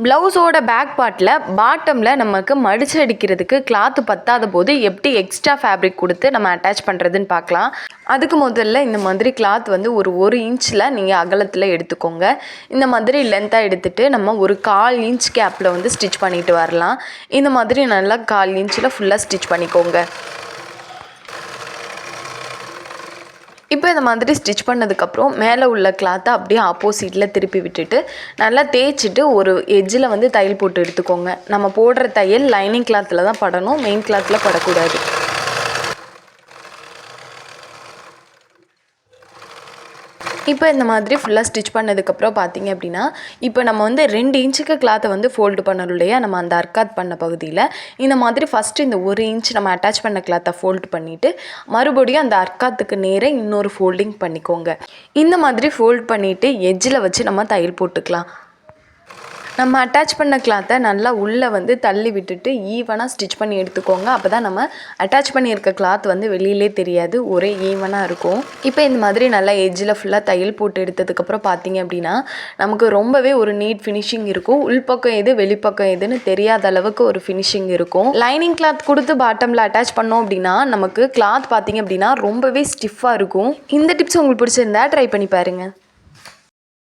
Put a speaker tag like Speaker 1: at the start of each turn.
Speaker 1: ப்ளவுஸோட பேக் பார்ட்டில் பாட்டமில் நமக்கு மடிச்சு அடிக்கிறதுக்கு கிளாத்து பத்தாத போது எப்படி எக்ஸ்ட்ரா ஃபேப்ரிக் கொடுத்து நம்ம அட்டாச் பண்ணுறதுன்னு பார்க்கலாம். அதுக்கு முதல்ல இந்த மாதிரி கிளாத் வந்து ஒரு இன்ச்சில் நீங்கள் அகலத்தில் எடுத்துக்கோங்க. இந்த மாதிரி லென்த்தாக எடுத்துகிட்டு நம்ம ஒரு 1/4 இன்ச் கேப்பில் வந்து ஸ்டிச் பண்ணிட்டு வரலாம். இந்த மாதிரி நல்லா 1/4 இன்ச்சில் ஃபுல்லாக ஸ்டிச் பண்ணிக்கோங்க. இப்போ இந்த மாதிரி ஸ்டிச் பண்ணதுக்கப்புறம் மேலே உள்ள கிளாத்தை அப்படியே ஆப்போசிட்டில் திருப்பி விட்டுட்டு நல்லா தேய்ச்சிட்டு ஒரு எட்ஜில் வந்து தையல் போட்டு எடுத்துக்கோங்க. நம்ம போடுற தையல் லைனிங் கிளாத்தில் தான் படணும், மெயின் கிளாத்தில் படக்கூடாது. இப்போ இந்த மாதிரி ஃபுல்லாக ஸ்டிச் பண்ணதுக்கப்புறம் பார்த்தீங்க அப்படின்னா, இப்போ நம்ம வந்து 2 இன்ச்சுக்கு கிளாத்தை வந்து ஃபோல்டு பண்ணணும் இல்லையா, நம்ம அந்த அர்க்காத் பண்ண பகுதியில் இந்த மாதிரி ஃபஸ்ட்டு இந்த 1 இன்ச் நம்ம அட்டாச் பண்ண கிளாத்தை ஃபோல்டு பண்ணிவிட்டு மறுபடியும் அந்த அர்க்காத்துக்கு நேரே இன்னொரு ஃபோல்டிங் பண்ணிக்கோங்க. இந்த மாதிரி ஃபோல்ட் பண்ணிவிட்டு எட்ஜில் வச்சு நம்ம தையல் போட்டுக்கலாம். நம்ம அட்டாச் பண்ண கிளாத்தை நல்லா உள்ளே வந்து தள்ளி விட்டுட்டு ஈவனாக ஸ்டிச் பண்ணி எடுத்துக்கோங்க. அப்போ தான் நம்ம அட்டாச் பண்ணியிருக்க கிளாத் வந்து வெளியிலே தெரியாது, ஒரே ஈவனாக இருக்கும். இப்போ இந்த மாதிரி நல்லா எட்ஜில் ஃபுல்லாக தையல் போட்டு எடுத்ததுக்கப்புறம் பார்த்தீங்க அப்படின்னா நமக்கு ரொம்பவே ஒரு நீட் ஃபினிஷிங் இருக்கும். உள்பக்கம் எது வெளிப்பக்கம் எதுன்னு தெரியாத அளவுக்கு ஒரு ஃபினிஷிங் இருக்கும். லைனிங் கிளாத் கொடுத்து பாட்டமில் அட்டாச் பண்ணோம் அப்படின்னா நமக்கு கிளாத் பார்த்தீங்க அப்படின்னா ரொம்பவே ஸ்டிஃபாக இருக்கும். இந்த டிப்ஸ் உங்களுக்கு பிடிச்சிருந்தா ட்ரை பண்ணி பாருங்கள்.